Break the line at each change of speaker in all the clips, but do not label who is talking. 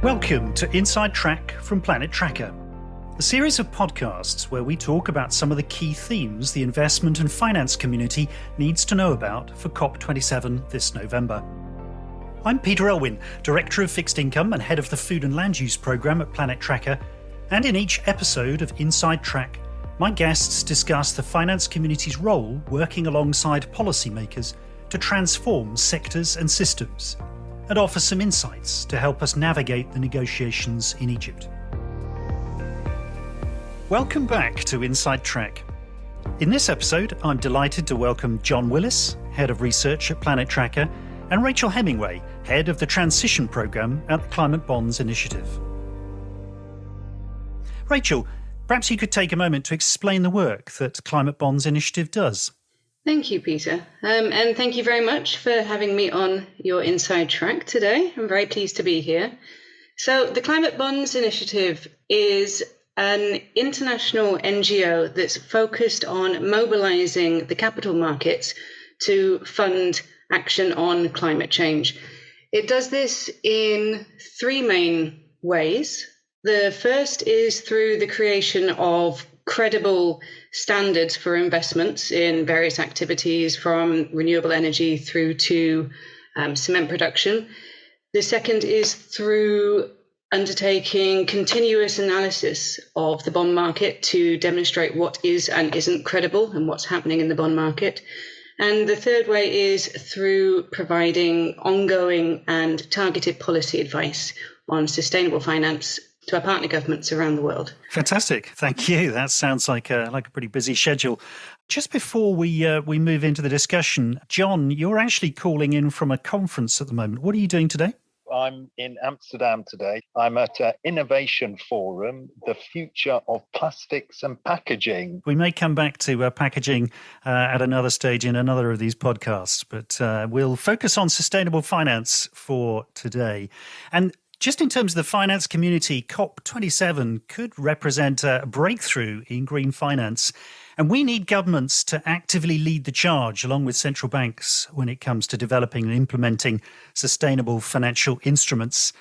Welcome to Inside Track from Planet Tracker, a series of podcasts where we talk about some of the key themes the investment and finance community needs to know about for COP27 this November. I'm Peter Elwin, Director of Fixed Income and Head of the Food and Land Use Programme at Planet Tracker, and in each episode of Inside Track, my guests discuss the finance community's role working alongside policymakers to transform sectors and systems, and offer some insights to help us navigate the negotiations in Egypt. Welcome back to Inside Track. In this episode, I'm delighted to welcome John Willis, Head of Research at Planet Tracker, and Rachel Hemingway, Head of the Transition Programme at the Climate Bonds Initiative. Rachel, perhaps you could take a moment to explain the work that Climate Bonds Initiative does.
Thank you, Peter. And thank you very much for having me on your Inside Track today. I'm very pleased to be here. So the Climate Bonds Initiative is an international NGO that's focused on mobilizing the capital markets to fund action on climate change. It does this in three main ways. The first is through the creation of credible standards for investments in various activities, from renewable energy through to cement production. The second is through undertaking continuous analysis of the bond market to demonstrate what is and isn't credible and what's happening in the bond market. And the third way is through providing ongoing and targeted policy advice on sustainable finance to our partner governments around the world.
Fantastic. Thank you. That sounds like a pretty busy schedule. Just before we move into the discussion, John, you're actually calling in from a conference at the moment. What are you doing today?
I'm in Amsterdam today. I'm at an innovation forum, the future of plastics and packaging.
We may come back to packaging at another stage in another of these podcasts, but we'll focus on sustainable finance for today. And just in terms of the finance community, COP27 could represent a breakthrough in green finance. And we need governments to actively lead the charge along with central banks when it comes to developing and implementing sustainable financial instruments.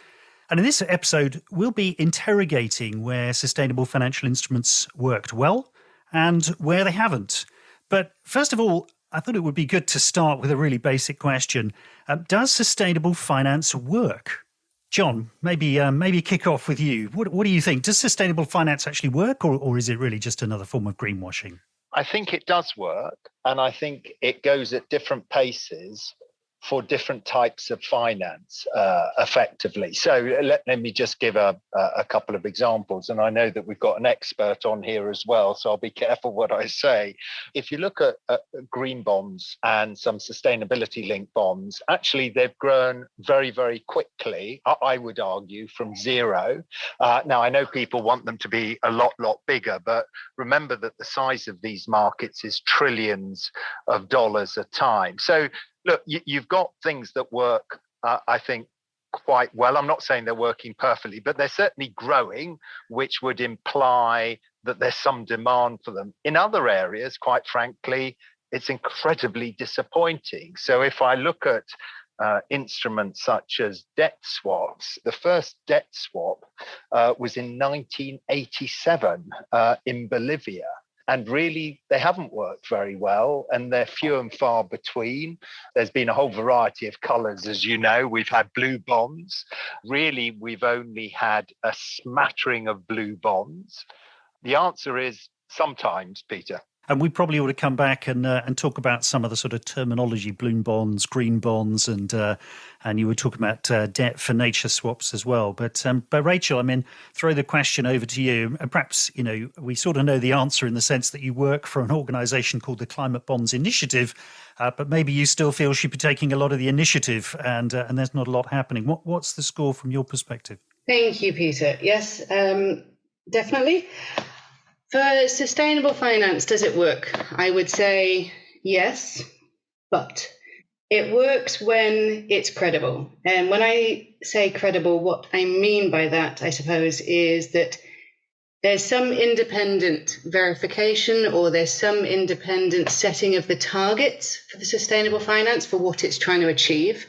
And in this episode, we'll be interrogating where sustainable financial instruments worked well and where they haven't. But first of all, I thought it would be good to start with a really basic question. Does sustainable finance work? John, maybe kick off with you. What do you think? Does sustainable finance actually work, or is it really just another form of greenwashing?
I think it does work, and I think it goes at different paces for different types of finance, effectively. So let me just give a couple of examples. And I know that we've got an expert on here as well, so I'll be careful what I say. If you look at green bonds and some sustainability-linked bonds, actually they've grown very, very quickly, I would argue, from zero. Now, I know people want them to be a lot bigger, but remember that the size of these markets is trillions of dollars a time. So look, you've got things that work, I think, quite well. I'm not saying they're working perfectly, but they're certainly growing, which would imply that there's some demand for them. In other areas, quite frankly, it's incredibly disappointing. So if I look at instruments such as debt swaps, the first debt swap was in 1987 in Bolivia. And really, they haven't worked very well, and they're few and far between. There's been a whole variety of colours, as you know. We've had blue bonds. Really, we've only had a smattering of blue bonds. The answer is sometimes, Peter.
And we probably ought to come back and talk about some of the sort of terminology, blue bonds, green bonds, and you were talking about debt for nature swaps as well. But Rachel, I mean, throw the question over to you. And perhaps, we sort of know the answer in the sense that you work for an organisation called the Climate Bonds Initiative, but maybe you still feel she'd be taking a lot of the initiative, and there's not a lot happening. What's the score from your perspective?
Thank you, Peter. Yes, definitely. For sustainable finance, does it work? I would say yes, but it works when it's credible. And when I say credible, what I mean by that, I suppose, is that there's some independent verification, or there's some independent setting of the targets for the sustainable finance for what it's trying to achieve.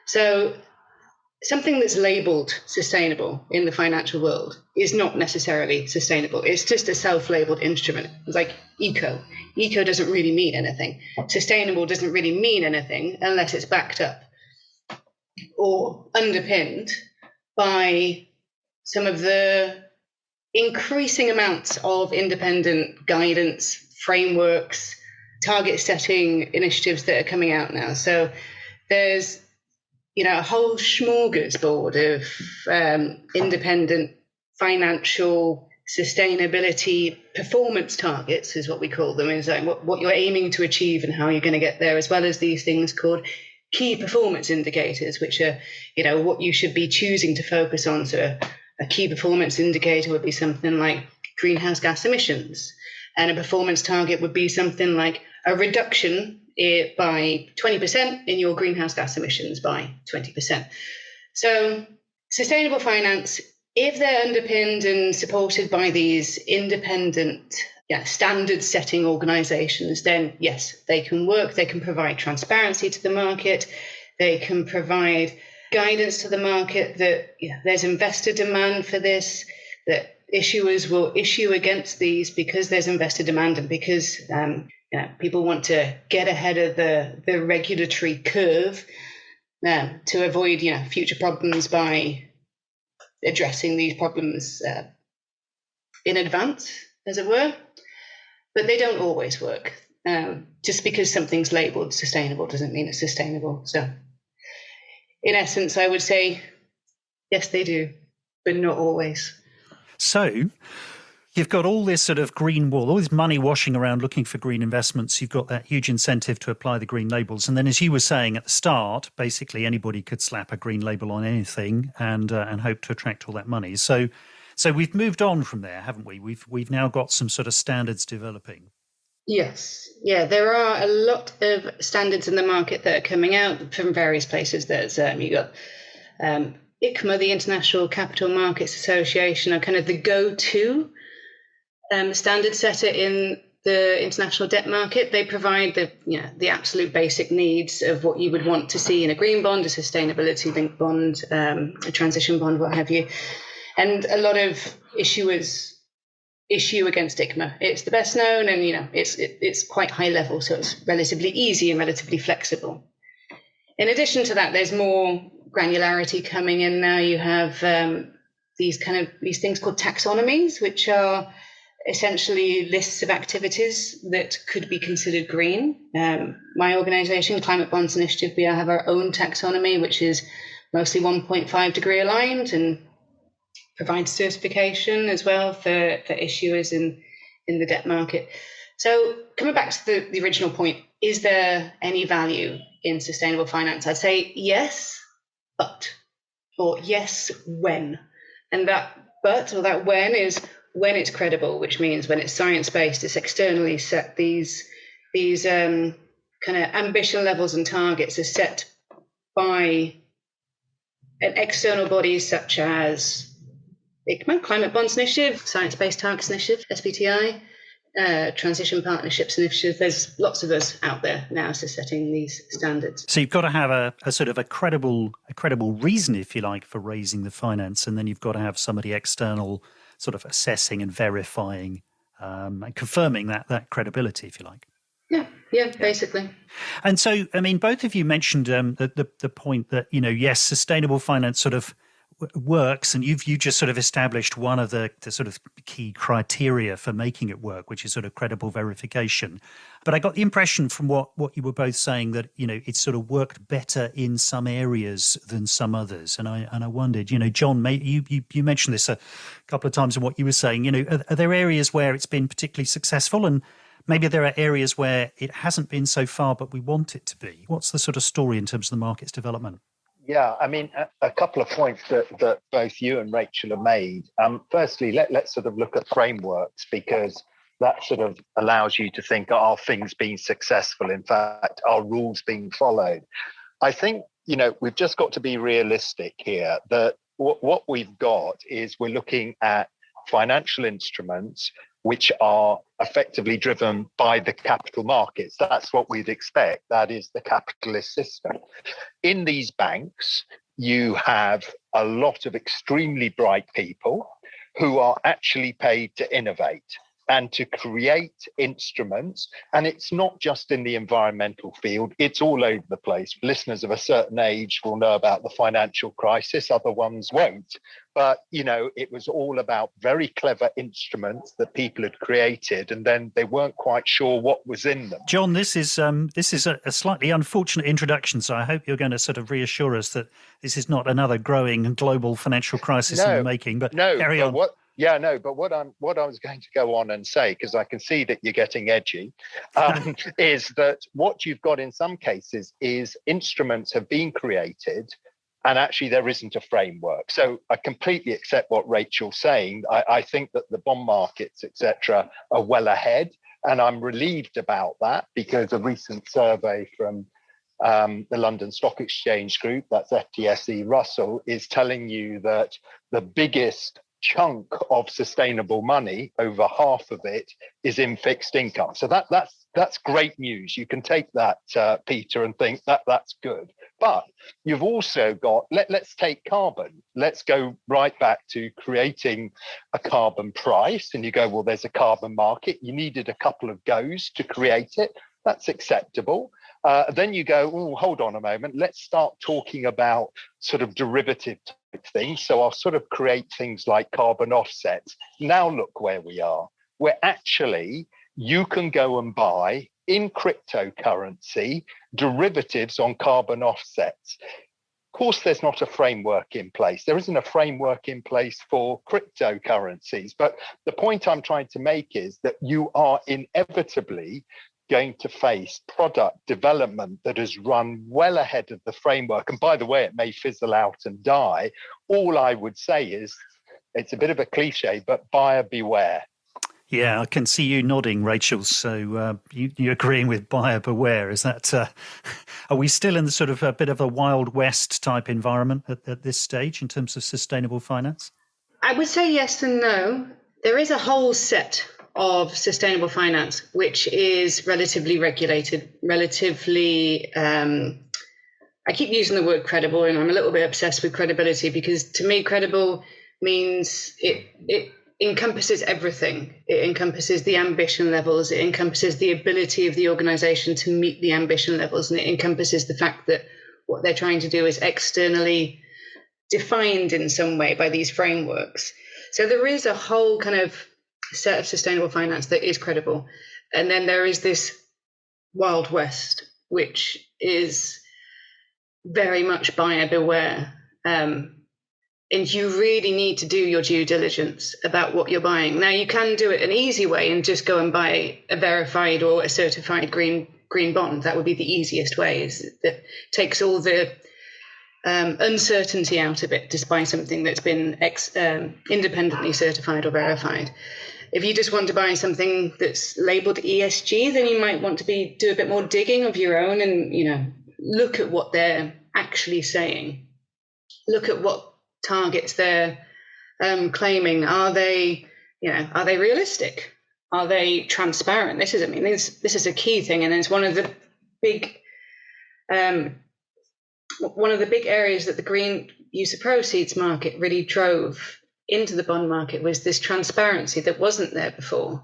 So something that's labeled sustainable in the financial world is not necessarily sustainable. It's just a self-labeled instrument. It's like eco. Eco doesn't really mean anything. Sustainable doesn't really mean anything unless it's backed up or underpinned by some of the increasing amounts of independent guidance, frameworks, target setting initiatives that are coming out now. So there's a whole smorgasbord of independent financial sustainability performance targets is what we call them. Is like what you're aiming to achieve and how you're going to get there, as well as these things called key performance indicators, which are, what you should be choosing to focus on. So a key performance indicator would be something like greenhouse gas emissions, and a performance target would be something like a reduction by 20% in your greenhouse gas emissions by 20%. So sustainable finance, if they're underpinned and supported by these independent standard setting organizations, then yes, they can work. They can provide transparency to the market. They can provide guidance to the market that there's investor demand for this, that issuers will issue against these because there's investor demand and because people want to get ahead of the regulatory curve to avoid future problems by addressing these problems in advance, as it were. But they don't always work. Just because something's labelled sustainable doesn't mean it's sustainable. So in essence, I would say, yes, they do, but not always.
So you've got all this sort of green wall, all this money washing around looking for green investments. You've got that huge incentive to apply the green labels. And then, as you were saying at the start, basically anybody could slap a green label on anything and hope to attract all that money. So we've moved on from there, haven't we? We've now got some sort of standards developing.
Yes. Yeah, there are a lot of standards in the market that are coming out from various places. There's you got ICMA, the International Capital Markets Association, are kind of the go-to standard setter in the international debt market. They provide the absolute basic needs of what you would want to see in a green bond, a sustainability-linked bond, a transition bond, what have you. And a lot of issuers issue against ICMA. It's the best known, and it's quite high level, so it's relatively easy and relatively flexible. In addition to that, there's more granularity coming in now. You have these things called taxonomies, which are essentially lists of activities that could be considered green. My organisation, Climate Bonds Initiative, we have our own taxonomy, which is mostly 1.5 degree aligned and provides certification as well for issuers in the debt market. So coming back to the original point, is there any value in sustainable finance? I'd say yes, but, or yes, when. And that but or that when is when it's credible, which means when it's science-based, it's externally set. These kind of ambition levels and targets are set by an external bodies such as ICMA, Climate Bonds Initiative, Science Based Targets Initiative, SBTI, Transition Partnerships Initiative. There's lots of us out there now setting these standards.
So you've got to have a sort of a credible reason, if you like, for raising the finance, and then you've got to have somebody external sort of assessing and verifying and confirming that credibility, if you like.
Yeah, basically.
And so, I mean, both of you mentioned the point that, yes, sustainable finance sort of works, and you just sort of established one of the sort of key criteria for making it work, which is sort of credible verification. But I got the impression from what you were both saying that it's sort of worked better in some areas than some others. And I wondered, John, you mentioned this a couple of times in what you were saying. Are there areas where it's been particularly successful, and maybe there are areas where it hasn't been so far, but we want it to be? What's the sort of story in terms of the market's development?
Yeah, I mean, a couple of points that both you and Rachel have made. Firstly, let's sort of look at frameworks, because that sort of allows you to think, are things being successful? In fact, are rules being followed? I think, we've just got to be realistic here, that what we've got is we're looking at financial instruments which are effectively driven by the capital markets. That's what we'd expect. That is the capitalist system. In these banks, you have a lot of extremely bright people who are actually paid to innovate and to create instruments. And it's not just in the environmental field, it's all over the place. Listeners of a certain age will know about the financial crisis, other ones won't. But, it was all about very clever instruments that people had created, and then they weren't quite sure what was in them.
John, this is a slightly unfortunate introduction, so I hope you're going to sort of reassure us that this is not another growing global financial crisis in the making. But carry on.
But what I was going to go on and say, because I can see that you're getting edgy, is that what you've got in some cases is instruments have been created and actually there isn't a framework. So I completely accept what Rachel's saying. I think that the bond markets, etc., are well ahead. And I'm relieved about that because a recent survey from the London Stock Exchange Group, that's FTSE Russell, is telling you that the biggest chunk of sustainable money, over half of it, is in fixed income. So that's great news. You can take that, Peter, and think that's good. But you've also got, let's take carbon. Let's go right back to creating a carbon price. And you go, well, there's a carbon market. You needed a couple of goes to create it. That's acceptable. Then you go, oh, hold on a moment. Let's start talking about sort of derivative type things. So I'll sort of create things like carbon offsets. Now look where we are. Where actually you can go and buy in cryptocurrency derivatives on carbon offsets. Of course, there's not a framework in place. There isn't a framework in place for cryptocurrencies. But the point I'm trying to make is that you are inevitably going to face product development that has run well ahead of the framework. And by the way, it may fizzle out and die. All I would say is, it's a bit of a cliche, but buyer beware.
Yeah, I can see you nodding, Rachel. So you're agreeing with buyer beware. Is that, are we still in the sort of a bit of a Wild West type environment at this stage in terms of sustainable finance?
I would say yes and no. There is a whole set of sustainable finance, which is relatively regulated, relatively, I keep using the word credible, and I'm a little bit obsessed with credibility because to me, credible means it encompasses everything. It encompasses the ambition levels. It encompasses the ability of the organization to meet the ambition levels. And it encompasses the fact that what they're trying to do is externally defined in some way by these frameworks. So there is a whole kind of set of sustainable finance that is credible. And then there is this Wild West, which is very much buyer beware. And you really need to do your due diligence about what you're buying. Now, you can do it an easy way and just go and buy a verified or a certified green bond. That would be the easiest way. That takes all the uncertainty out of it, just buy something that's been independently certified or verified. If you just want to buy something that's labeled ESG, then you might want to do a bit more digging of your own and look at what they're actually saying. Look at what targets they're claiming. Are they realistic? Are they transparent? This is a key thing, and it's one of the big areas that the green use of proceeds market really drove into the bond market was this transparency that wasn't there before.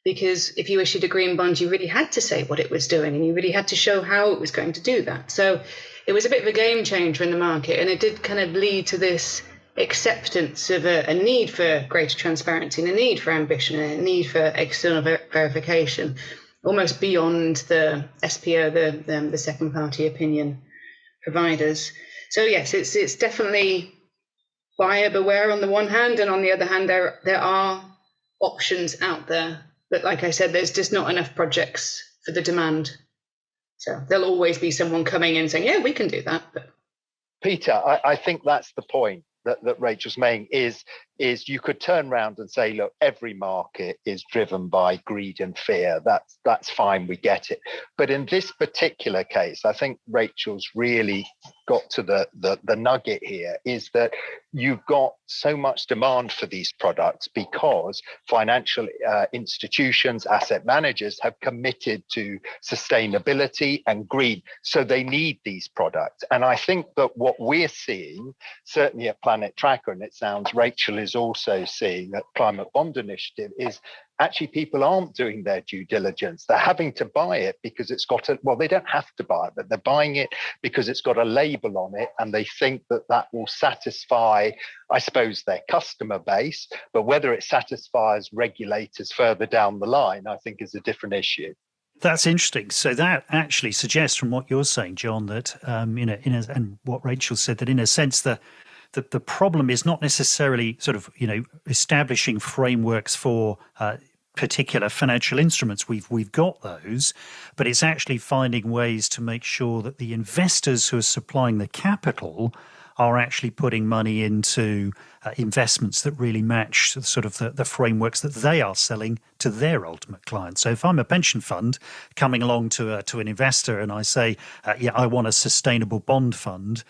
Because if you issued a green bond, you really had to say what it was doing, and you really had to show how it was going to do that. So it was a bit of a game changer in the market, and it did kind of lead to this acceptance of a need for greater transparency and a need for ambition and a need for external verification, almost beyond the SPO, the second party opinion providers. So yes, it's definitely buyer beware on the one hand, and on the other hand, there are options out there. But like I said, there's just not enough projects for the demand. So there'll always be someone coming in saying, yeah, we can do that. But
Peter, I think that's the point that Rachel's making is you could turn around and say, look, every market is driven by greed and fear. That's fine, we get it. But in this particular case, I think Rachel's really got to the nugget here, is that you've got so much demand for these products because financial institutions, asset managers have committed to sustainability and green. So they need these products. And I think that what we're seeing, certainly at Planet Tracker, and it sounds Rachel is also seeing at Climate Bond Initiative, is actually people aren't doing their due diligence. They're having to buy it because it's got they don't have to buy it, but they're buying it because it's got a label on it, and they think that that will satisfy, I suppose, their customer base. But whether it satisfies regulators further down the line, I think is a different issue.
That's interesting. So that actually suggests, from what you're saying, John, that and what Rachel said, that in a sense the problem is not necessarily sort of establishing frameworks for particular financial instruments. We've got those, but it's actually finding ways to make sure that the investors who are supplying the capital are actually putting money into investments that really match sort of the frameworks that they are selling to their ultimate clients. So if I'm a pension fund coming along to an investor and I say, I want a sustainable bond fund,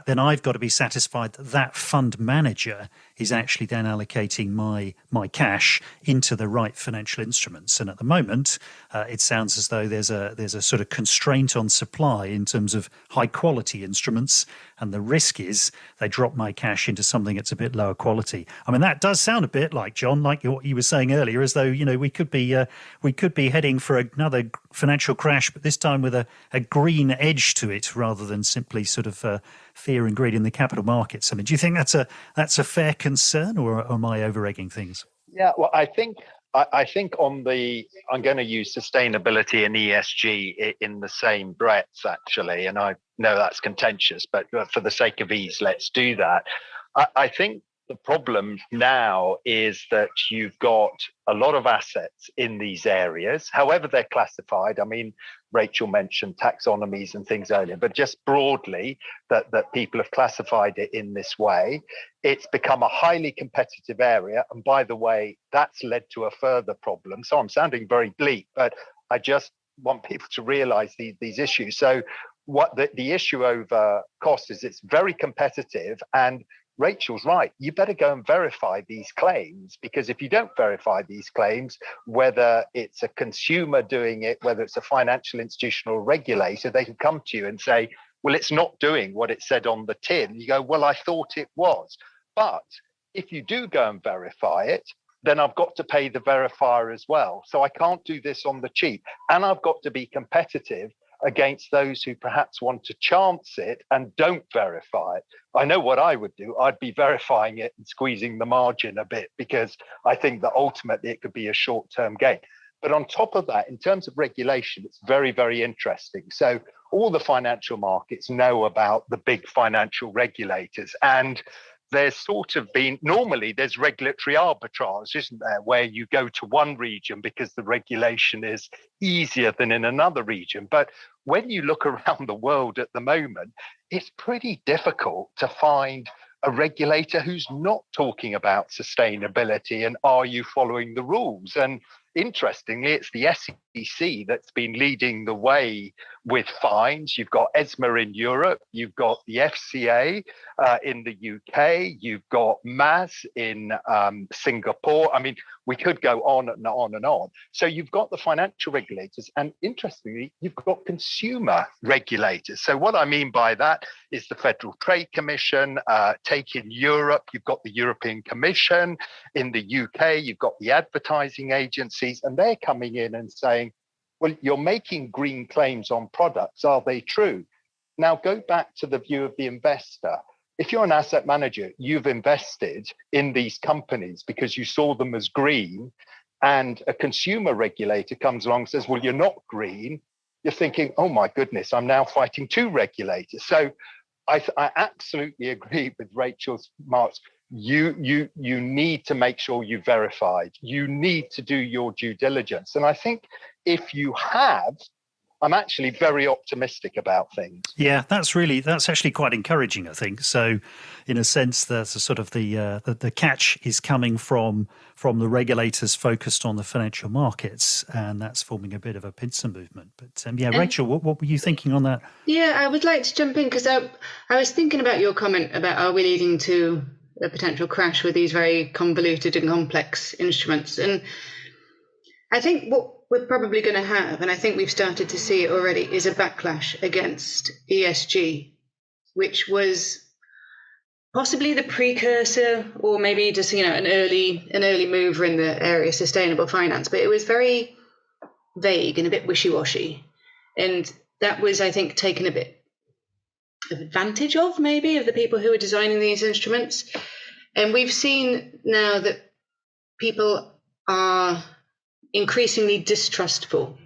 then I've got to be satisfied that that fund manager is actually then allocating my cash into the right financial instruments. And at the moment, it sounds as though there's a sort of constraint on supply in terms of high quality instruments, and the risk is they drop my cash into something that's a bit lower quality. I mean, that does sound a bit like, John, like what you were saying earlier, as though we could be heading for another financial crash, but this time with a green edge to it rather than simply sort of fear and greed in the capital markets. I mean, do you think that's a fair concern, or am I over-egging things?
Yeah, well, I think I'm going to use sustainability and ESG in the same breath, actually, and I know that's contentious, but for the sake of ease, let's do that. I think the problem now is that you've got a lot of assets in these areas, however they're classified. I mean, Rachel mentioned taxonomies and things earlier, but just broadly that people have classified it in this way. It's become a highly competitive area. And by the way, that's led to a further problem. So I'm sounding very bleak, but I just want people to realize these issues. So what the issue over cost is, it's very competitive, and Rachel's right. You better go and verify these claims, because if you don't verify these claims, whether it's a consumer doing it, whether it's a financial institutional regulator, they can come to you and say, well, it's not doing what it said on the tin. You go, well, I thought it was. But if you do go and verify it, then I've got to pay the verifier as well. So I can't do this on the cheap. And I've got to be competitive against those who perhaps want to chance it and don't verify it. I know what I would do. I'd be verifying it and squeezing the margin a bit, because I think that ultimately it could be a short-term gain. But on top of that, in terms of regulation, it's very, very interesting. So all the financial markets know about the big financial regulators, and there's sort of been, normally there's regulatory arbitrage, isn't there, where you go to one region because the regulation is easier than in another region. But when you look around the world at the moment, it's pretty difficult to find a regulator who's not talking about sustainability and are you following the rules? And interestingly, it's the SEC that's been leading the way with fines. You've got ESMA in Europe, you've got the FCA in the UK, you've got MAS in Singapore. I mean, we could go on and on and on. So you've got the financial regulators, and interestingly, you've got consumer regulators. So what I mean by that is the Federal Trade Commission. Take in Europe, you've got the European Commission. In the UK, you've got the advertising agencies, and they're coming in and saying, well, you're making green claims on products. Are they true? Now, go back to the view of the investor. If you're an asset manager, you've invested in these companies because you saw them as green, and a consumer regulator comes along and says, well, you're not green. You're thinking, oh, my goodness, I'm now fighting two regulators. So I absolutely agree with Rachel's remarks. You need to make sure you verified. You need to do your due diligence. And I think if you have, I'm actually very optimistic about things.
Yeah, that's actually quite encouraging, I think. So, in a sense, there's a sort of the catch is coming from the regulators focused on the financial markets, and that's forming a bit of a pincer movement. But Rachel, what were you thinking on that?
Yeah, I would like to jump in because I was thinking about your comment about are we leading to a potential crash with these very convoluted and complex instruments, and I think what we're probably going to have, and I think we've started to see it already, is a backlash against ESG, which was possibly the precursor, or maybe just an early mover in the area of sustainable finance. But it was very vague and a bit wishy-washy, and that was, I think, taken a bit of advantage of, maybe, of the people who are designing these instruments. And we've seen now that people are increasingly distrustful.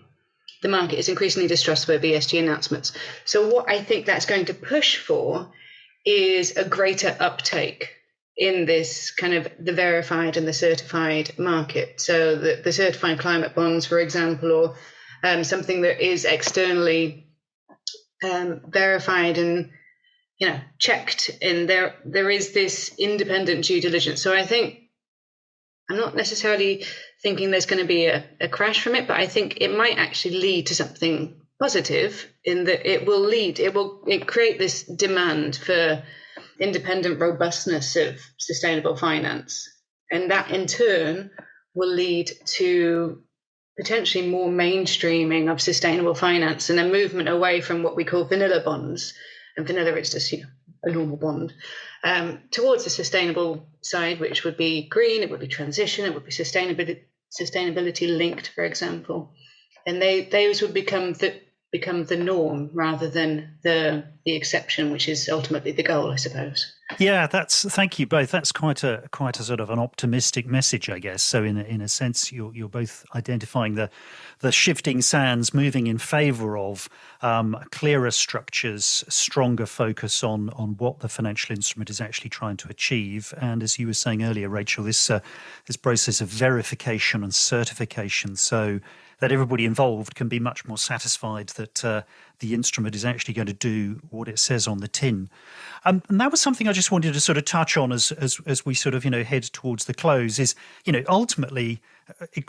The market is increasingly distrustful of ESG announcements. So what I think that's going to push for is a greater uptake in this kind of the verified and the certified market. So the certified climate bonds, for example, or something that is externally verified and checked, and there is this independent due diligence. So I think I'm not necessarily thinking there's going to be a crash from it, but I think it might actually lead to something positive in that it will create this demand for independent robustness of sustainable finance. And that in turn will lead to potentially more mainstreaming of sustainable finance and a movement away from what we call vanilla bonds. And vanilla is just a normal bond, towards the sustainable side, which would be green, it would be transition, it would be sustainability linked, for example. And those would become the norm rather than the exception, which is ultimately the goal, I suppose.
Yeah, thank you both. That's quite a sort of an optimistic message, I guess. So in a sense, you're both identifying the shifting sands moving in favour of clearer structures, stronger focus on what the financial instrument is actually trying to achieve, and as you were saying earlier, Rachel, this process of verification and certification, so that everybody involved can be much more satisfied that the instrument is actually going to do what it says on the tin. And that was something I just wanted to sort of touch on as we sort of head towards the close. Is ultimately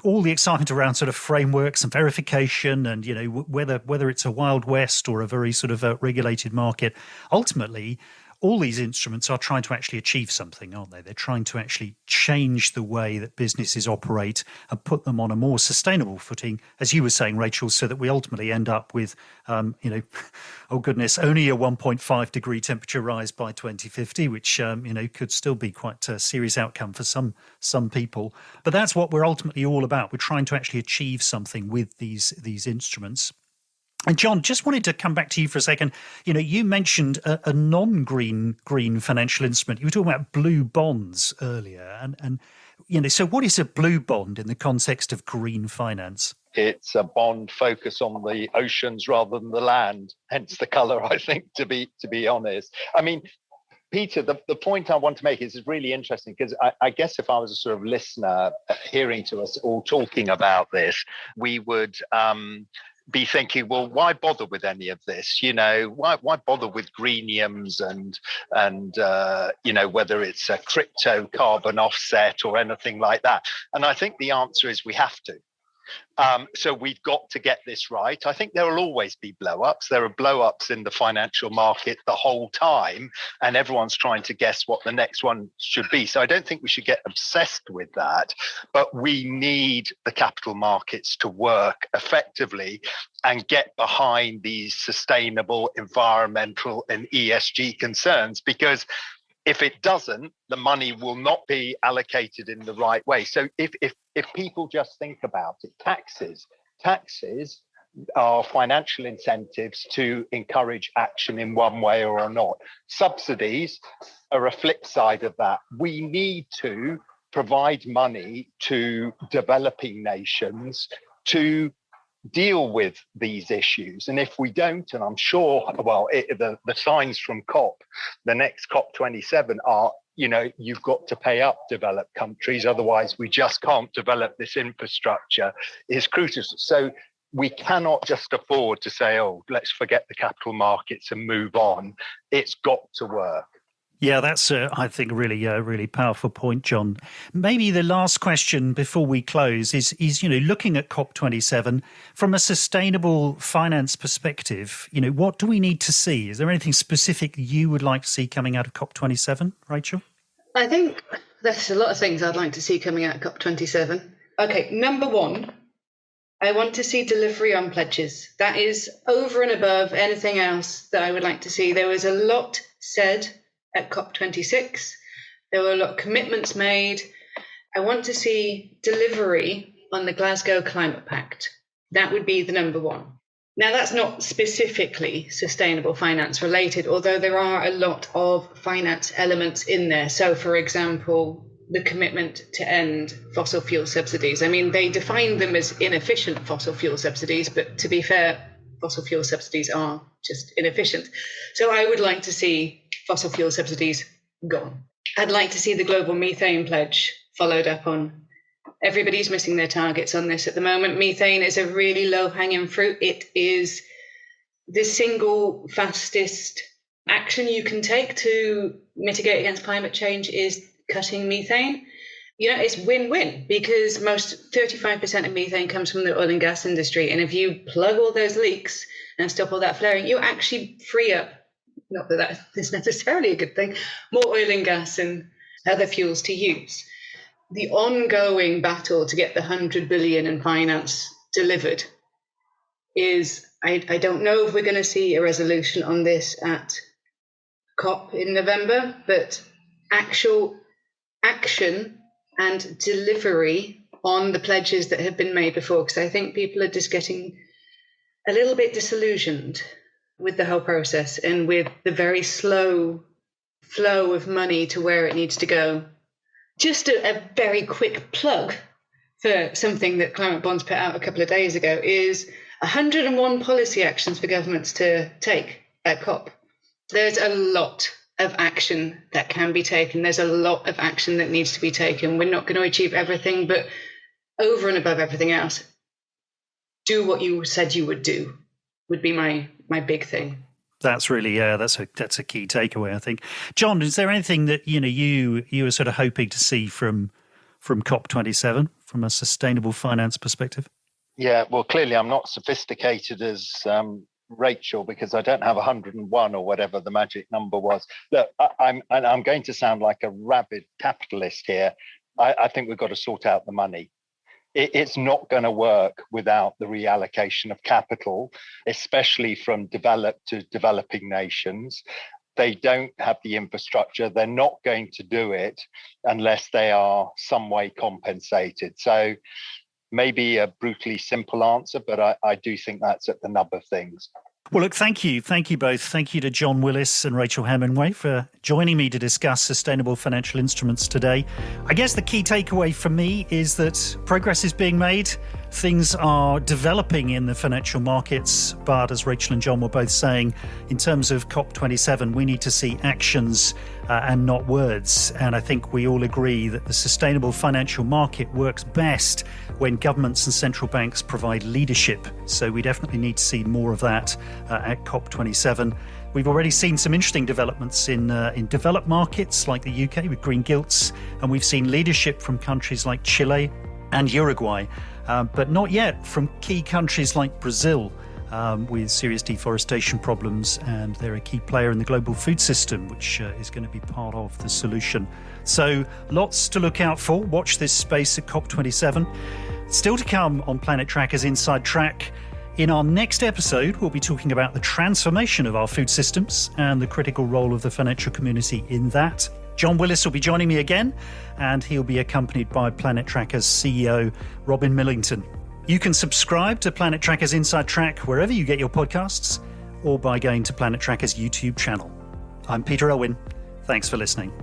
all the excitement around sort of frameworks and verification, and whether it's a Wild West or a very sort of regulated market. Ultimately, all these instruments are trying to actually achieve something, aren't they? They're trying to actually change the way that businesses operate and put them on a more sustainable footing, as you were saying, Rachel, so that we ultimately end up with, oh goodness, only a 1.5 degree temperature rise by 2050, which, could still be quite a serious outcome for some people. But that's what we're ultimately all about. We're trying to actually achieve something with these instruments. And John, just wanted to come back to you for a second. You mentioned a non-green financial instrument. You were talking about blue bonds earlier, and so what is a blue bond in the context of green finance?
It's a bond focused on the oceans rather than the land, hence the colour, I think, to be honest. I mean, Peter, the point I want to make is really interesting, because I guess if I was a sort of listener hearing to us all talking about this, we would be thinking, well, why bother with any of this? Why bother with greeniums and whether it's a crypto carbon offset or anything like that? And I think the answer is we have to. So we've got to get this right. I think there will always be blow-ups. There are blow-ups in the financial market the whole time, and everyone's trying to guess what the next one should be. So I don't think we should get obsessed with that, but we need the capital markets to work effectively and get behind these sustainable environmental and ESG concerns, because if it doesn't, the money will not be allocated in the right way. So if people just think about it, taxes are financial incentives to encourage action in one way or another. Subsidies are a flip side of that. We need to provide money to developing nations to deal with these issues. And if we don't, and I'm sure, the signs from the next COP27 are, you've got to pay up developed countries, otherwise we just can't develop this infrastructure, is crucial. So we cannot just afford to say, oh, let's forget the capital markets and move on. It's got to work.
Yeah, that's, I think, really powerful point, John. Maybe the last question before we close is looking at COP27 from a sustainable finance perspective, what do we need to see? Is there anything specific you would like to see coming out of COP27, Rachel?
I think there's a lot of things I'd like to see coming out of COP27. Okay, number one, I want to see delivery on pledges. That is over and above anything else that I would like to see. There was a lot said at COP26. There were a lot of commitments made. I want to see delivery on the Glasgow Climate Pact. That would be the number one. Now, that's not specifically sustainable finance related, although there are a lot of finance elements in there. So, for example, the commitment to end fossil fuel subsidies. I mean, they define them as inefficient fossil fuel subsidies, but to be fair, fossil fuel subsidies are just inefficient. So I would like to see fossil fuel subsidies gone. I'd like to see the global methane pledge followed up on. Everybody's missing their targets on this at the moment. Methane is a really low-hanging fruit. It is the single fastest action you can take to mitigate against climate change is cutting methane. It's win-win because 35% of methane comes from the oil and gas industry. And if you plug all those leaks and stop all that flaring, you actually free up, not that that is necessarily a good thing, more oil and gas and other fuels to use. The ongoing battle to get the 100 billion in finance delivered is, I don't know if we're going to see a resolution on this at COP in November, but actual action and delivery on the pledges that have been made before, because I think people are just getting a little bit disillusioned with the whole process and with the very slow flow of money to where it needs to go. Just a very quick plug for something that Climate Bonds put out a couple of days ago is 101 policy actions for governments to take at COP. There's a lot of action that can be taken. There's a lot of action that needs to be taken. We're not going to achieve everything, but over and above everything else, do what you said you would do would be my big thing.
That's really, that's a key takeaway, I think. John, is there anything that you were sort of hoping to see from COP27 from a sustainable finance perspective?
Yeah, well, clearly I'm not sophisticated as Rachel because I don't have 101 or whatever the magic number was. Look, I'm going to sound like a rabid capitalist here. I think we've got to sort out the money. It's not going to work without the reallocation of capital, especially from developed to developing nations. They don't have the infrastructure. They're not going to do it unless they are some way compensated. So maybe a brutally simple answer, but I do think that's at the nub of things.
Well, look, thank you both. Thank you to John Willis and Rachel Hemingway for joining me to discuss sustainable financial instruments today. I guess the key takeaway for me is that progress is being made. Things are developing in the financial markets, but as Rachel and John were both saying, in terms of COP27, we need to see actions and not words. And I think we all agree that the sustainable financial market works best when governments and central banks provide leadership. So we definitely need to see more of that at COP27. We've already seen some interesting developments in developed markets like the UK with green gilts, and we've seen leadership from countries like Chile and Uruguay, but not yet from key countries like Brazil with serious deforestation problems, and they're a key player in the global food system, which is going to be part of the solution. So lots to look out for. Watch this space at COP27. Still to come on Planet Tracker's Inside Track. In our next episode, we'll be talking about the transformation of our food systems and the critical role of the financial community in that. John Willis will be joining me again, and he'll be accompanied by Planet Tracker's CEO, Robin Millington. You can subscribe to Planet Tracker's Inside Track wherever you get your podcasts, or by going to Planet Tracker's YouTube channel. I'm Peter Elwin. Thanks for listening.